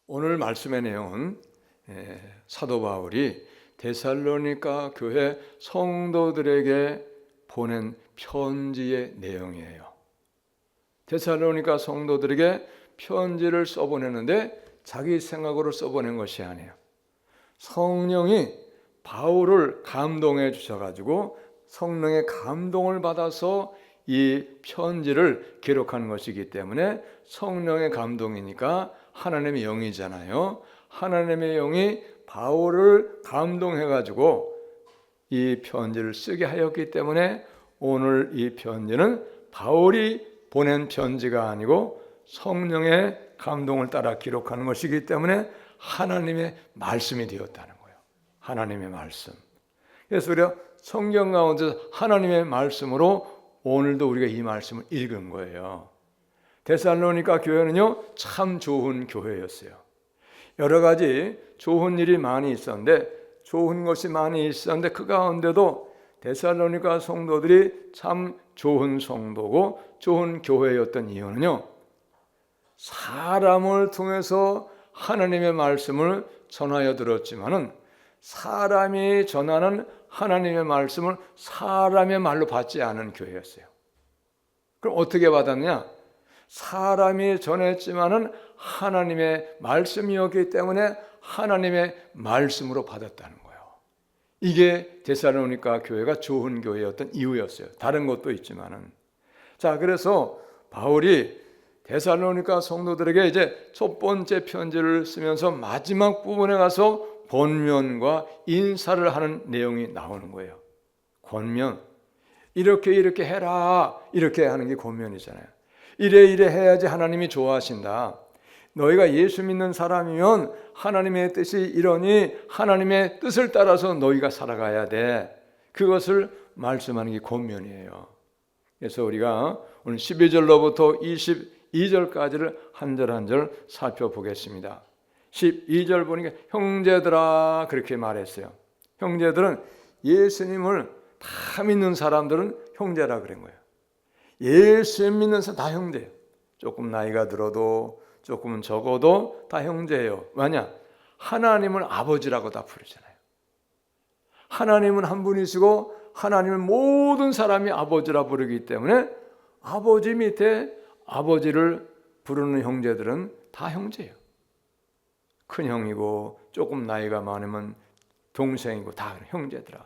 오늘 말씀의 내용은 사도 바울이 데살로니가 교회 성도들에게 보낸 편지의 내용이에요. 데살로니가 성도들에게 편지를 써보내는데 자기 생각으로 써보낸 것이 아니에요. 성령이 바울을 감동해 주셔가지고 성령의 감동을 받아서 이 편지를 기록하는 것이기 때문에 성령의 감동이니까 하나님의 영이잖아요. 하나님의 영이 바울을 감동해가지고 이 편지를 쓰게 하였기 때문에 오늘 이 편지는 바울이 보낸 편지가 아니고 성령의 감동을 따라 기록하는 것이기 때문에 하나님의 말씀이 되었다는 거예요. 하나님의 말씀. 그래서 우리가 성경 가운데 하나님의 말씀으로 오늘도 우리가 이 말씀을 읽은 거예요. 데살로니가 교회는요, 참 좋은 교회였어요. 여러 가지 좋은 일이 많이 있었는데, 좋은 것이 많이 있었는데 그 가운데도 데살로니가 성도들이 참 좋은 성도고 좋은 교회였던 이유는요, 사람을 통해서 하나님의 말씀을 전하여 들었지만은 사람이 전하는 하나님의 말씀을 사람의 말로 받지 않은 교회였어요. 그럼 어떻게 받았냐? 사람이 전했지만은 하나님의 말씀이었기 때문에 하나님의 말씀으로 받았다는 거예요. 이게 데살로니가 교회가 좋은 교회였던 이유였어요. 다른 것도 있지만은. 자, 그래서 바울이 데살로니가 성도들에게 이제 첫 번째 편지를 쓰면서 마지막 부분에 가서 권면과 인사를 하는 내용이 나오는 거예요. 권면. 이렇게 해라. 이렇게 하는 게 권면이잖아요. 이래 해야지 하나님이 좋아하신다. 너희가 예수 믿는 사람이면 하나님의 뜻이 이러니 하나님의 뜻을 따라서 너희가 살아가야 돼. 그것을 말씀하는 게 권면이에요. 그래서 우리가 오늘 12절로부터 22절까지를 한 절 한 절 살펴보겠습니다. 12절 보니까 형제들아 그렇게 말했어요. 형제들은 예수님을 다 믿는 사람들은 형제라 그런 거예요. 예수 믿는 사람 다 형제예요. 조금 나이가 들어도 조금은 적어도 다 형제예요. 왜냐? 하나님을 아버지라고 다 부르잖아요. 하나님은 한 분이시고 하나님은 모든 사람이 아버지라 부르기 때문에 아버지 밑에 아버지를 부르는 형제들은 다 형제예요. 큰 형이고 조금 나이가 많으면 동생이고 다 형제들아.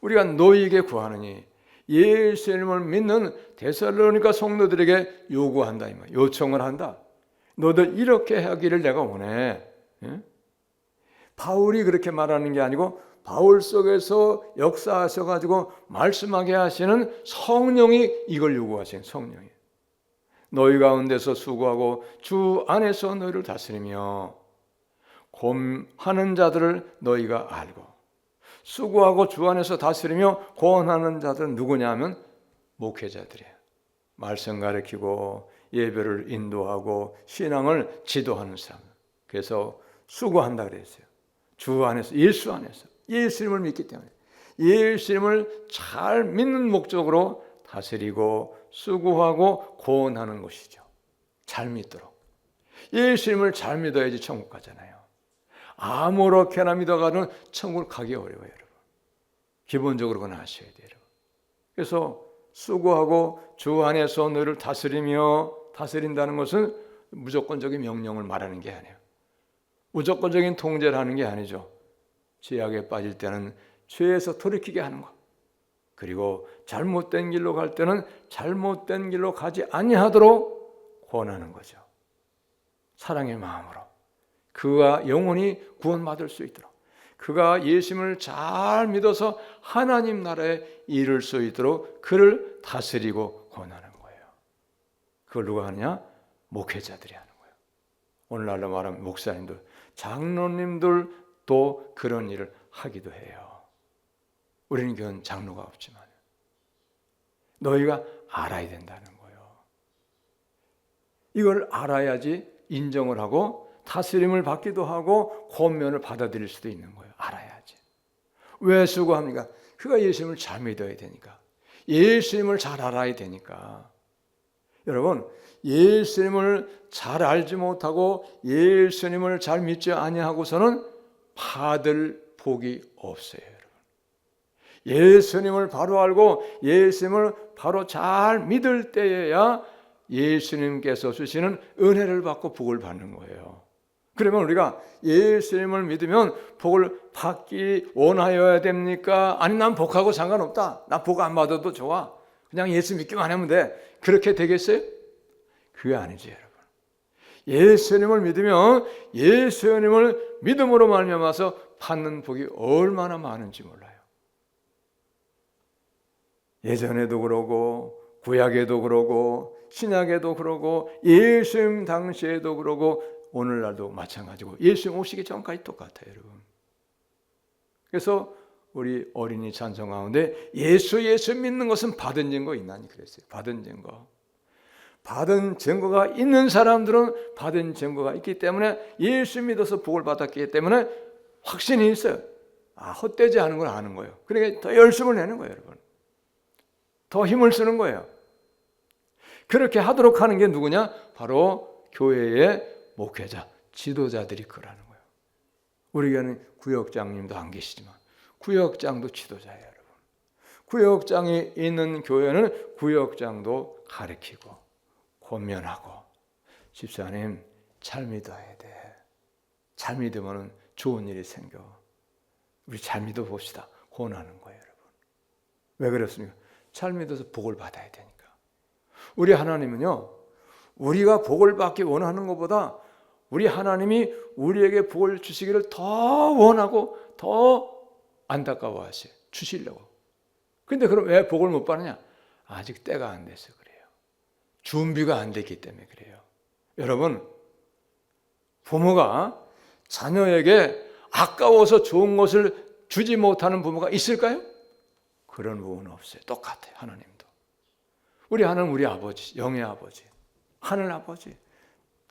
우리가 너희에게 구하느니 예수님을 믿는 데살로니가 성도들에게 요구한다, 이 말, 요청을 한다. 너들 이렇게 하기를 내가 원해. 바울이 그렇게 말하는 게 아니고 바울 속에서 역사하셔가지고 말씀하게 하시는 성령이 이걸 요구하시는 성령이. 너희 가운데서 수고하고 주 안에서 너희를 다스리며 곤하는 자들을 너희가 알고, 수고하고 주 안에서 다스리며 곤하는 자들은 누구냐 하면 목회자들이에요. 말씀 가르치고 예배를 인도하고 신앙을 지도하는 사람. 그래서 수고한다 그랬어요. 주 안에서, 예수 안에서, 예수님을 믿기 때문에 예수님을 잘 믿는 목적으로 다스리고 수고하고 고언하는 것이죠. 잘 믿도록. 예수님을 잘 믿어야지 천국 가잖아요. 아무렇게나 믿어가는 천국을 가기 어려워요, 여러분. 기본적으로 그건 아셔야 돼요, 여러분. 그래서 수고하고 주 안에서 너를 다스리며, 다스린다는 것은 무조건적인 명령을 말하는 게 아니에요. 무조건적인 통제를 하는 게 아니죠. 죄악에 빠질 때는 죄에서 돌이키게 하는 것. 그리고 잘못된 길로 갈 때는 잘못된 길로 가지 아니하도록 권하는 거죠. 사랑의 마음으로 그가 영원히 구원받을 수 있도록, 그가 예수님을 잘 믿어서 하나님 나라에 이를 수 있도록 그를 다스리고 권하는 거예요. 그걸 누가 하느냐? 목회자들이 하는 거예요. 오늘날로 말하면 목사님들, 장로님들도 그런 일을 하기도 해요. 우리는 그건 장로가 없지만 너희가 알아야 된다는 거예요. 이걸 알아야지 인정을 하고 다스림을 받기도 하고 권면을 받아들일 수도 있는 거예요. 알아야지. 왜 수고합니까? 그가 예수님을 잘 믿어야 되니까. 예수님을 잘 알아야 되니까. 여러분, 예수님을 잘 알지 못하고 예수님을 잘 믿지 아니하고서는 받을 복이 없어요, 여러분. 예수님을 바로 알고 예수님을 바로 잘 믿을 때에야 예수님께서 주시는 은혜를 받고 복을 받는 거예요. 그러면 우리가 예수님을 믿으면 복을 받기 원하여야 됩니까? 아니, 난 복하고 상관없다. 나 복 안 받아도 좋아. 그냥 예수 믿기만 하면 돼. 그렇게 되겠어요? 그게 아니지, 여러분. 예수님을 믿으면 예수님을 믿음으로 말미암아서 받는 복이 얼마나 많은지 몰라요. 예전에도 그러고 구약에도 그러고 신약에도 그러고 예수님 당시에도 그러고 오늘날도 마찬가지고 예수님 오시기 전까지 똑같아요, 여러분. 그래서 우리 어린이 찬송 가운데 예수 믿는 것은 받은 증거 있나니 그랬어요. 받은 증거. 받은 증거가 있는 사람들은 받은 증거가 있기 때문에 예수 믿어서 복을 받았기 때문에 확신이 있어요. 헛되지 않은 걸 아는 거예요. 그러니까 더 열심을 내는 거예요, 여러분. 더 힘을 쓰는 거예요. 그렇게 하도록 하는 게 누구냐? 바로 교회의 목회자, 지도자들이 그러는 거예요. 우리 교회는 구역장님도 안 계시지만 구역장도 지도자예요, 여러분. 구역장이 있는 교회는 구역장도 가르치고 권면하고, 집사님 잘 믿어야 돼. 잘 믿으면 좋은 일이 생겨. 우리 잘 믿어 봅시다. 권하는 거예요, 여러분. 왜 그렇습니까? 잘 믿어서 복을 받아야 되니까. 우리 하나님은요, 우리가 복을 받기 원하는 것보다 우리 하나님이 우리에게 복을 주시기를 더 원하고 더 안타까워하세요. 주시려고. 근데 그럼 왜 복을 못 받느냐? 아직 때가 안 돼서 그래요. 준비가 안 됐기 때문에 그래요. 여러분, 부모가 자녀에게 아까워서 좋은 것을 주지 못하는 부모가 있을까요? 그런 부모는 없어요. 똑같아요, 하나님도. 우리 하나님, 우리 아버지, 영의 아버지, 하늘 아버지.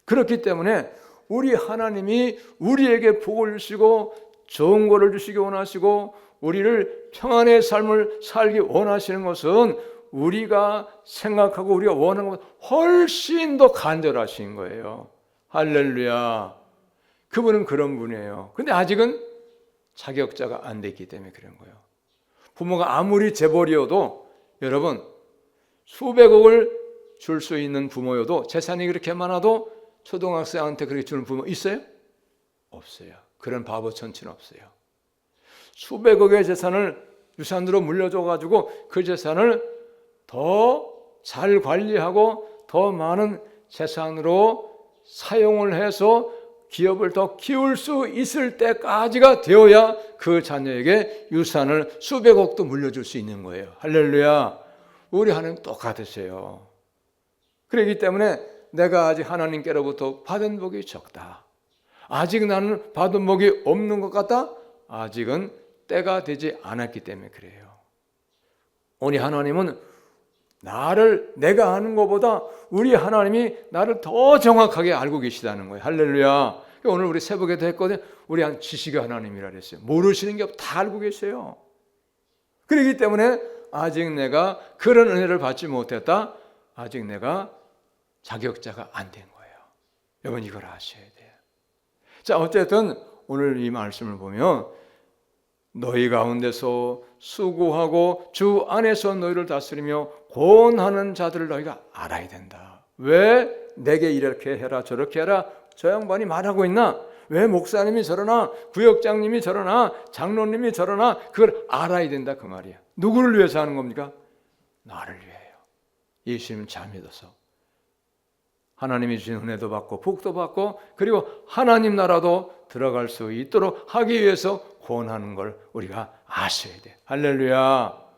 그렇기 때문에 우리 하나님이 우리에게 복을 주시고 좋은 것을 주시기 원하시고 우리를 평안의 삶을 살기 원하시는 것은 우리가 생각하고 우리가 원하는 것보다 훨씬 더 간절하신 거예요. 할렐루야. 그분은 그런 분이에요. 근데 아직은 자격자가 안 됐기 때문에 그런 거예요. 부모가 아무리 재벌이어도 여러분, 수백억을 줄 수 있는 부모여도, 재산이 그렇게 많아도 초등학생한테 그렇게 주는 부모 있어요? 없어요. 그런 바보 천치는 없어요. 수백억의 재산을 유산으로 물려줘가지고 그 재산을 더 잘 관리하고 더 많은 재산으로 사용을 해서 기업을 더 키울 수 있을 때까지가 되어야 그 자녀에게 유산을 수백억도 물려줄 수 있는 거예요. 할렐루야. 우리 하나님 똑같으세요. 그렇기 때문에 내가 아직 하나님께로부터 받은 복이 적다. 아직 나는 받은 복이 없는 것 같다. 아직은 때가 되지 않았기 때문에 그래요. 우리 하나님은 내가 아는 것보다 우리 하나님이 나를 더 정확하게 알고 계시다는 거예요. 할렐루야. 오늘 우리 새벽에도 했거든요. 우리 한 지식의 하나님이라 그랬어요. 모르시는 게 다 알고 계세요. 그렇기 때문에 아직 내가 그런 은혜를 받지 못했다. 아직 내가 자격자가 안 된 거예요. 여러분, 이걸 아셔야 돼요. 자, 어쨌든 오늘 이 말씀을 보면 너희 가운데서 수고하고 주 안에서 너희를 다스리며 권하는 자들을 너희가 알아야 된다. 왜 내게 이렇게 해라 저렇게 해라 저 양반이 말하고 있나? 왜 목사님이 저러나 구역장님이 저러나 장로님이 저러나 그걸 알아야 된다 그 말이야. 누구를 위해서 하는 겁니까? 나를 위해요. 예수님 잘 믿어서 하나님이 주신 은혜도 받고 복도 받고 그리고 하나님 나라도 들어갈 수 있도록 하기 위해서 권하는 걸 우리가 아셔야 돼. 할렐루야.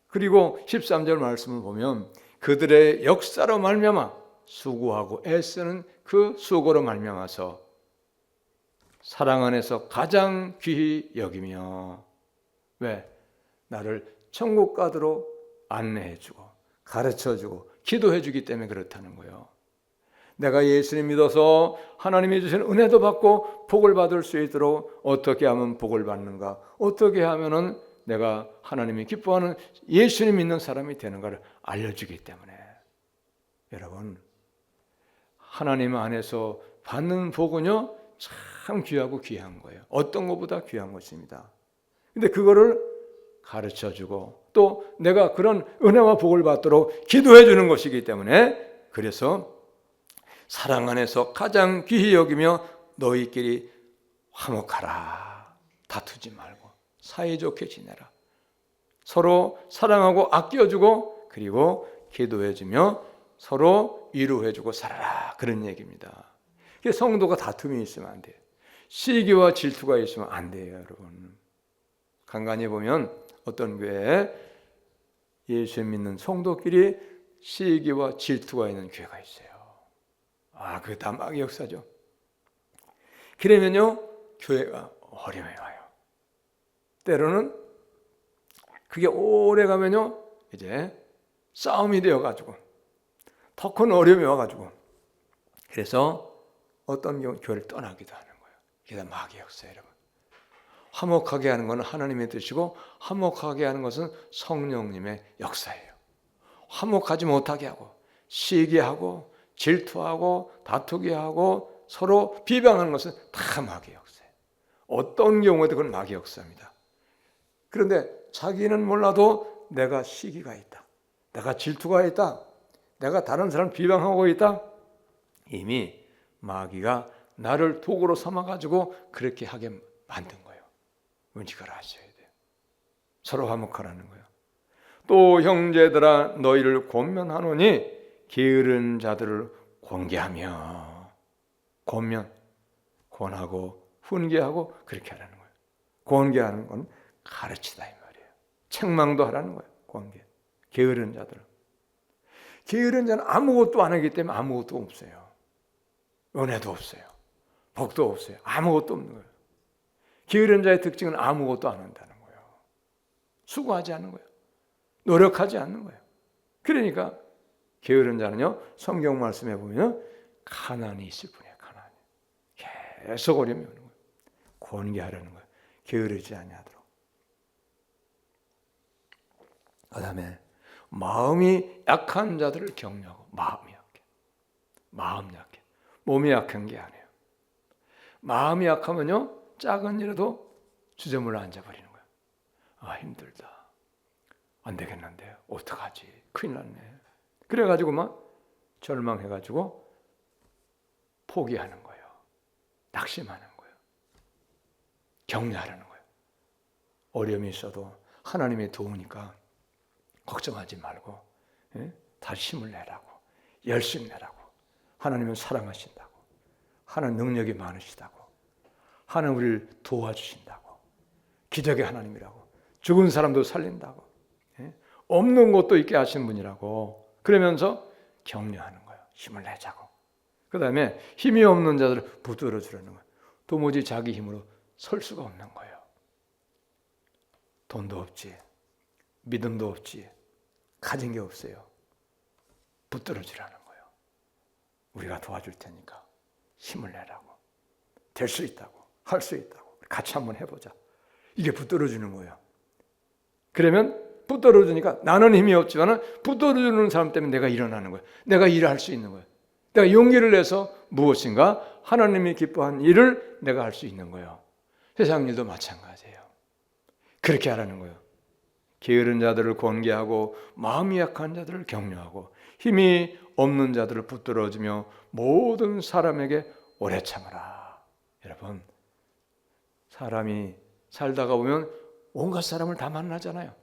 그리고 13절 말씀을 보면 그들의 역사로 말미암아 수고하고 애쓰는 그 수고로 말미암아서 사랑 안에서 가장 귀히 여기며, 왜? 나를 천국 가도록 안내해주고 가르쳐주고 기도해주기 때문에 그렇다는 거예요. 내가 예수님 믿어서 하나님이 주신 은혜도 받고 복을 받을 수 있도록 어떻게 하면 복을 받는가, 어떻게 하면은 내가 하나님이 기뻐하는 예수님 믿는 사람이 되는가를 알려주기 때문에 여러분, 하나님 안에서 받는 복은요 참 귀하고 귀한 거예요. 어떤 것보다 귀한 것입니다. 근데 그거를 가르쳐주고 또 내가 그런 은혜와 복을 받도록 기도해 주는 것이기 때문에, 그래서 사랑 안에서 가장 귀히 여기며 너희끼리 화목하라. 다투지 말고 사이좋게 지내라. 서로 사랑하고 아껴주고 그리고 기도해주며 서로 위로해주고 살아라. 그런 얘기입니다. 성도가 다툼이 있으면 안 돼요. 시기와 질투가 있으면 안 돼요, 여러분. 간간히 보면 어떤 교회에 예수 믿는 성도끼리 시기와 질투가 있는 교회가 있어요. 그게 다 마귀의 역사죠. 그러면요 교회가 어려움이 와요. 때로는 그게 오래 가면요 이제 싸움이 되어가지고 더 큰 어려움이 와가지고, 그래서 어떤 경우 교회를 떠나기도 하는 거예요. 이게 다 마귀의 역사예요, 여러분. 화목하게 하는 것은 하나님의 뜻이고 화목하게 하는 것은 성령님의 역사예요. 화목하지 못하게 하고 시기하고 질투하고 다투게 하고 서로 비방하는 것은 다 마귀의 역사예요. 어떤 경우에도 그건 마귀의 역사입니다. 그런데 자기는 몰라도 내가 시기가 있다, 내가 질투가 있다, 내가 다른 사람을 비방하고 있다, 이미 마귀가 나를 도구로 삼아가지고 그렇게 하게 만든 거예요. 이걸 아셔야 돼요. 서로 화목하라는 거예요. 또 형제들아 너희를 권면하노니 게으른 자들을 권계하며, 권면, 권하고 훈계하고 그렇게 하라는 거예요. 권계하는 건 가르치다 이 말이에요. 책망도 하라는 거예요. 권계. 게으른 자들. 게으른 자는 아무것도 안 하기 때문에 아무것도 없어요. 은혜도 없어요. 복도 없어요. 아무것도 없는 거예요. 게으른 자의 특징은 아무것도 안 한다는 거예요. 수고하지 않는 거예요. 노력하지 않는 거예요. 그러니까 게으른 자는요, 성경 말씀에 보면 가난이 있을 뿐이에요. 가난이. 계속 어려움이 오는 거예요. 권계하라는 거예요. 게으르지 아니하도록. 그 다음에 마음이 약한 자들을 격려하고. 마음이 약해. 마음 약해. 몸이 약한 게 아니에요. 마음이 약하면요, 작은 일에도 주저물러 앉아버리는 거예요. 힘들다. 안 되겠는데 어떡하지? 큰일 났네. 그래가지고 막 절망해가지고 포기하는 거예요. 낙심하는 거예요. 격려하라는 거예요. 어려움이 있어도 하나님이 도우니까 걱정하지 말고 다시 힘을 내라고, 열심히 내라고. 하나님은 사랑하신다고, 하나님 능력이 많으시다고, 하나님 우리를 도와주신다고, 기적의 하나님이라고, 죽은 사람도 살린다고, 없는 것도 있게 하신 분이라고, 그러면서 격려하는 거예요. 힘을 내자고. 그 다음에 힘이 없는 자들을 붙들어 주라는 거예요. 도무지 자기 힘으로 설 수가 없는 거예요. 돈도 없지, 믿음도 없지, 가진 게 없어요. 붙들어 주라는 거예요. 우리가 도와줄 테니까 힘을 내라고, 될 수 있다고, 할 수 있다고, 같이 한번 해보자. 이게 붙들어 주는 거예요. 그러면 붙들어 주니까 나는 힘이 없지만 붙들어 주는 사람 때문에 내가 일어나는 거예요. 내가 일을 할 수 있는 거예요. 내가 용기를 내서 무엇인가 하나님이 기뻐한 일을 내가 할 수 있는 거예요. 세상 일도 마찬가지예요. 그렇게 하라는 거예요. 게으른 자들을 권계하고 마음이 약한 자들을 격려하고 힘이 없는 자들을 붙들어주며 모든 사람에게 오래 참으라. 여러분, 사람이 살다가 보면 온갖 사람을 다 만나잖아요.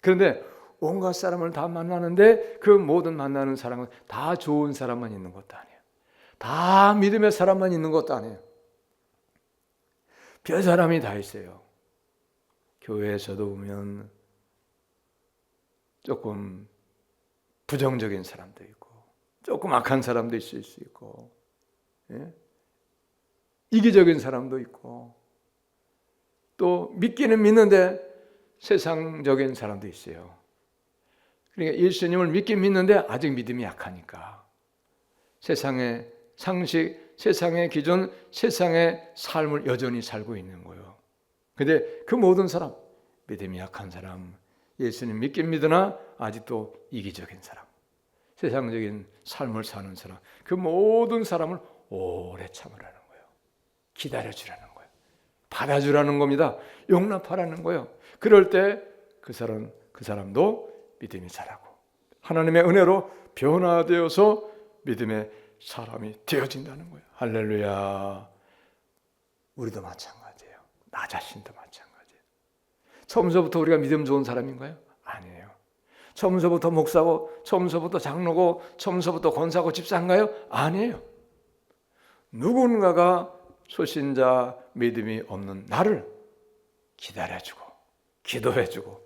그런데 온갖 사람을 다 만나는데 그 모든 만나는 사람은 다 좋은 사람만 있는 것도 아니에요. 다 믿음의 사람만 있는 것도 아니에요. 별 사람이 다 있어요. 교회에서도 보면 조금 부정적인 사람도 있고 조금 악한 사람도 있을 수 있고, 이기적인 사람도 있고, 또 믿기는 믿는데 세상적인 사람도 있어요. 그러니까 예수님을 믿긴 믿는데 아직 믿음이 약하니까 세상의 상식, 세상의 기준, 세상의 삶을 여전히 살고 있는 거예요. 그런데 그 모든 사람, 믿음이 약한 사람, 예수님 믿긴 믿으나 아직도 이기적인 사람, 세상적인 삶을 사는 사람, 그 모든 사람을 오래 참으라는 거예요. 기다려주라는 거예요. 받아주라는 겁니다. 용납하라는 거예요. 그럴 때 그 사람도 믿음이 자라고 하나님의 은혜로 변화되어서 믿음의 사람이 되어진다는 거예요. 할렐루야. 우리도 마찬가지예요. 나 자신도 마찬가지예요. 처음서부터 우리가 믿음 좋은 사람인가요? 아니에요. 처음서부터 목사고, 처음서부터 장로고, 처음서부터 권사고 집사인가요? 아니에요. 누군가가 소신자 믿음이 없는 나를 기다려주고 기도해주고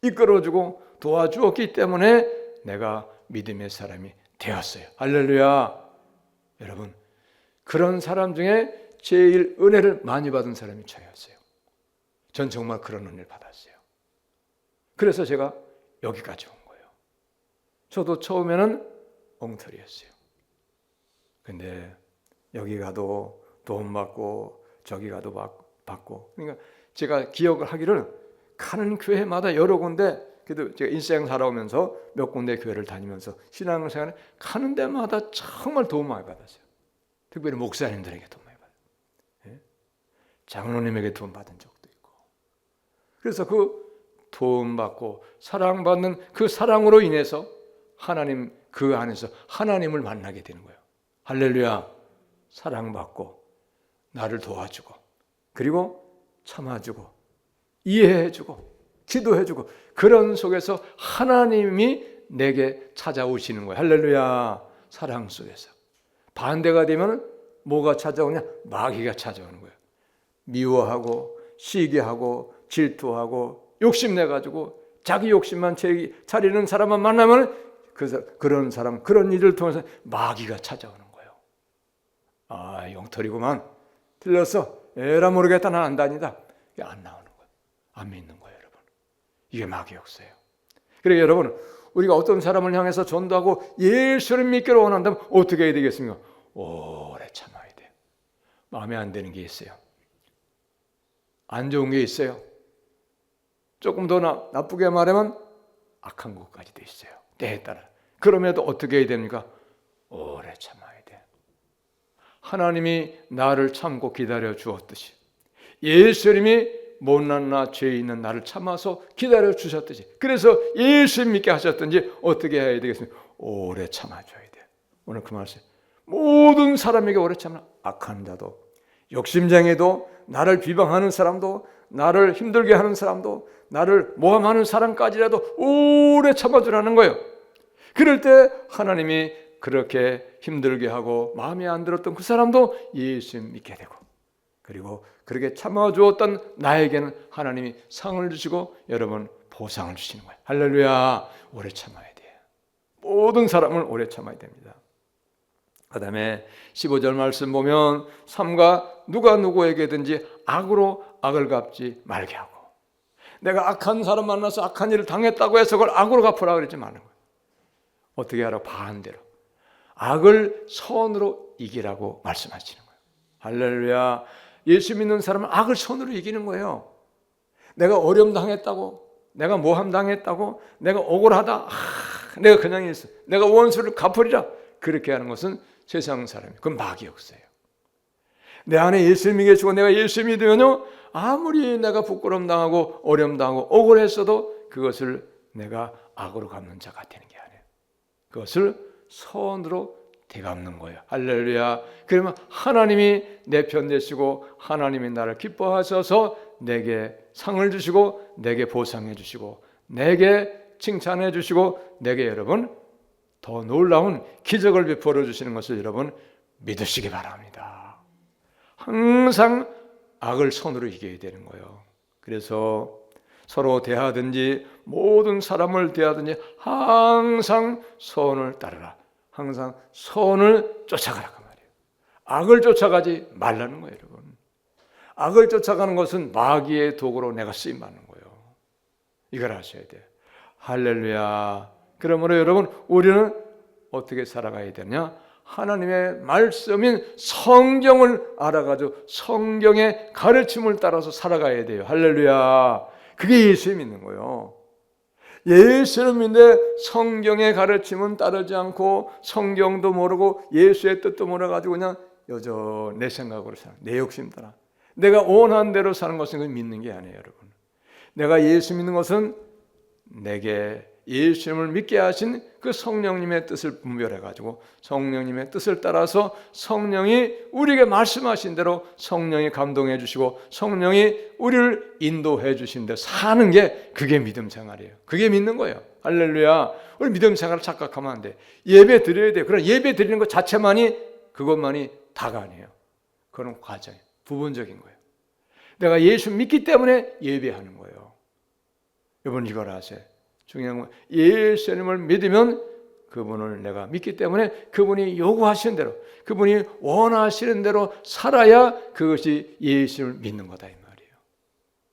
이끌어주고 도와주었기 때문에 내가 믿음의 사람이 되었어요. 할렐루야. 여러분, 그런 사람 중에 제일 은혜를 많이 받은 사람이 저였어요. 전 정말 그런 은혜를 받았어요. 그래서 제가 여기까지 온 거예요. 저도 처음에는 엉터리였어요. 근데 여기 가도 돈 받고 저기 가도 받고, 그러니까 제가 기억을 하기를 가는 교회마다 여러 군데, 그래도 제가 인생 살아오면서 몇 군데 교회를 다니면서 신앙생활에 가는 데마다 정말 도움 많이 받았어요. 특별히 목사님들에게 도움 많이 받았어요. 장로님에게 도움 받은 적도 있고. 그래서 그 도움 받고 사랑받는 그 사랑으로 인해서 하나님, 그 안에서 하나님을 만나게 되는 거예요. 할렐루야. 사랑받고 나를 도와주고 그리고 참아주고 이해해주고 기도해주고 그런 속에서 하나님이 내게 찾아오시는 거예요. 할렐루야. 사랑 속에서. 반대가 되면 뭐가 찾아오냐? 마귀가 찾아오는 거예요. 미워하고 시기하고 질투하고 욕심내가지고 자기 욕심만 차리는 사람만 만나면 그런 사람, 그런 일을 통해서 마귀가 찾아오는 거예요. 아, 영털이구만. 틀렸어. 에라 모르겠다. 난 안 다니다. 이게 안 나오는 거예요. 안 믿는 거예요, 여러분. 이게 마귀 역사예요. 그래서 여러분, 우리가 어떤 사람을 향해서 전도하고 예수를 믿기로 원한다면 어떻게 해야 되겠습니까? 오래 참아야 돼요. 마음에 안 드는 게 있어요. 안 좋은 게 있어요. 조금 더 나쁘게 말하면 악한 것까지도 있어요. 때에 따라. 그럼에도 어떻게 해야 됩니까? 오래 참아야 돼요. 하나님이 나를 참고 기다려 주었듯이 예수님이 못난 나 죄 있는 나를 참아서 기다려 주셨듯이, 그래서 예수 믿게 하셨든지 어떻게 해야 되겠습니까? 오래 참아줘야 돼요. 오늘 그 말씀, 모든 사람에게 오래 참아. 악한 자도, 욕심쟁이도, 나를 비방하는 사람도, 나를 힘들게 하는 사람도, 나를 모함하는 사람까지라도 오래 참아주라는 거예요. 그럴 때 하나님이 그렇게 힘들게 하고 마음에 안 들었던 그 사람도 예수 믿게 되고, 그리고 그렇게 참아주었던 나에게는 하나님이 상을 주시고 여러분 보상을 주시는 거예요. 할렐루야. 오래 참아야 돼요. 모든 사람을 오래 참아야 됩니다. 그 다음에 15절 말씀 보면 삼가 누가 누구에게든지 악으로 악을 갚지 말게 하고, 내가 악한 사람 만나서 악한 일을 당했다고 해서 그걸 악으로 갚으라 그러지 마는 거예요. 어떻게 하라고? 반대로 악을 선으로 이기라고 말씀하시는 거예요. 할렐루야. 예수 믿는 사람은 악을 선으로 이기는 거예요. 내가 어려움 당했다고, 내가 모함 당했다고, 내가 억울하다, 내가 그냥 있어, 내가 원수를 갚으리라, 그렇게 하는 것은 세상 사람이에요. 그건 마귀 역사예요. 내 안에 예수 믿게 주고 내가 예수 믿으면요, 아무리 내가 부끄러움 당하고 어려움 당하고 억울했어도 그것을 내가 악으로 갚는 자가 되는 게 아니에요. 그것을 선으로 되갚는 거예요. 할렐루야. 그러면 하나님이 내 편 되시고 하나님이 나를 기뻐하셔서 내게 상을 주시고 내게 보상해 주시고 내게 칭찬해 주시고 내게 여러분 더 놀라운 기적을 베풀어 주시는 것을 여러분 믿으시기 바랍니다. 항상 악을 선으로 이겨야 되는 거예요. 그래서 서로 대하든지 모든 사람을 대하든지 항상 선을 따르라. 항상 선을 쫓아가라 그 말이에요. 악을 쫓아가지 말라는 거예요, 여러분. 악을 쫓아가는 것은 마귀의 도구로 내가 쓰임 받는 거예요. 이걸 아셔야 돼요. 할렐루야. 그러므로 여러분, 우리는 어떻게 살아가야 되냐? 하나님의 말씀인 성경을 알아가지고 성경의 가르침을 따라서 살아가야 돼요. 할렐루야. 그게 예수 믿는 거예요. 예수를 믿는데 성경의 가르침은 따르지 않고 성경도 모르고 예수의 뜻도 몰라가지고 그냥 여전히 내 생각으로 사는, 내 욕심 따라 내가 원하는 대로 사는 것은 믿는 게 아니에요, 여러분. 내가 예수 믿는 것은 내게 예수님을 믿게 하신 그 성령님의 뜻을 분별해가지고 성령님의 뜻을 따라서 성령이 우리에게 말씀하신 대로 성령이 감동해 주시고 성령이 우리를 인도해 주신 대로 사는 게 그게 믿음 생활이에요. 그게 믿는 거예요. 할렐루야. 우리 믿음 생활을 착각하면 안 돼. 예배 드려야 돼요. 그러나 예배 드리는 것 자체만이 그것만이 다가 아니에요. 그건 과정이에요. 부분적인 거예요. 내가 예수 믿기 때문에 예배하는 거예요. 여러분 이걸 아세요. 중요한 건 예수님을 믿으면 그분을 내가 믿기 때문에 그분이 요구하시는 대로 그분이 원하시는 대로 살아야 그것이 예수를 믿는 거다 이 말이에요.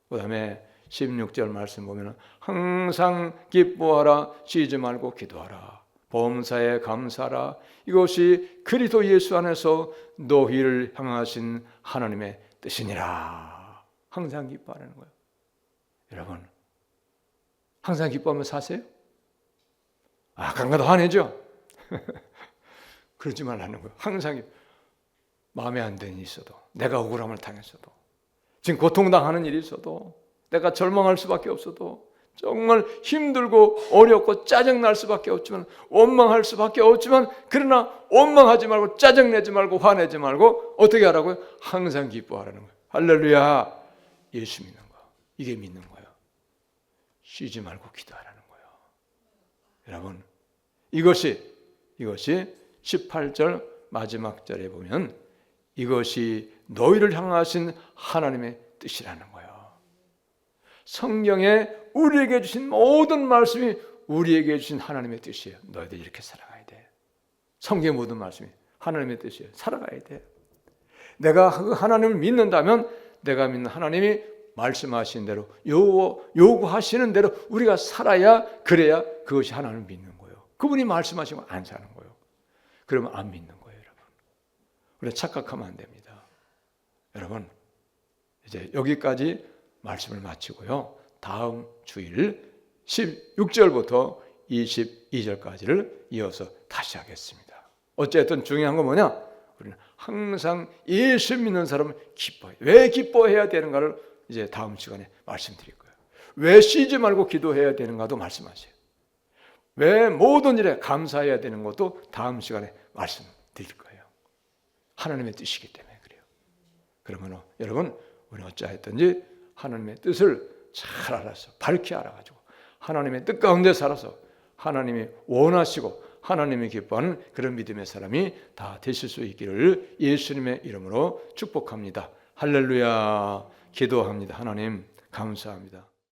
그 다음에 16절 말씀 보면 항상 기뻐하라 쉬지 말고 기도하라 범사에 감사하라 이것이 그리스도 예수 안에서 너희를 향하신 하나님의 뜻이니라. 항상 기뻐하라는 거예요. 여러분 항상 기뻐하며 사세요? 간가도 화내죠? 그러지 말라는 거예요. 항상 마음에 안 드는 일이 있어도 내가 억울함을 당했어도 지금 고통당하는 일이 있어도 내가 절망할 수밖에 없어도 정말 힘들고 어렵고 짜증날 수밖에 없지만 원망할 수밖에 없지만 그러나 원망하지 말고 짜증내지 말고 화내지 말고 어떻게 하라고요? 항상 기뻐하라는 거예요. 할렐루야. 예수 믿는 거. 이게 믿는 거예요. 쉬지 말고 기도하라는 거예요. 여러분 이것이 18절 마지막 절에 보면 이것이 너희를 향하신 하나님의 뜻이라는 거예요. 성경에 우리에게 주신 모든 말씀이 우리에게 주신 하나님의 뜻이에요. 너희들 이렇게 살아가야 돼. 성경의 모든 말씀이 하나님의 뜻이에요. 살아가야 돼. 내가 그 하나님을 믿는다면 내가 믿는 하나님이 말씀하신 대로 요구하시는 대로 우리가 살아야 그래야 그것이 하나님을 믿는 거예요. 그분이 말씀하시면 안 사는 거예요. 그러면 안 믿는 거예요, 여러분. 우리가 착각하면 안 됩니다. 여러분 이제 여기까지 말씀을 마치고요. 다음 주일 16절부터 22절까지를 이어서 다시 하겠습니다. 어쨌든 중요한 건 뭐냐? 우리는 항상 예수 믿는 사람은 기뻐해요. 왜 기뻐해야 되는가를 이제 다음 시간에 말씀드릴 거예요. 왜 쉬지 말고 기도해야 되는가도 말씀하세요. 왜 모든 일에 감사해야 되는 것도 다음 시간에 말씀드릴 거예요. 하나님의 뜻이기 때문에 그래요. 그러면 여러분 우리 어찌하였든지 하나님의 뜻을 잘 알아서 밝히 알아가지고 하나님의 뜻 가운데 살아서 하나님이 원하시고 하나님이 기뻐하는 그런 믿음의 사람이 다 되실 수 있기를 예수님의 이름으로 축복합니다. 할렐루야. 기도합니다. 하나님 감사합니다.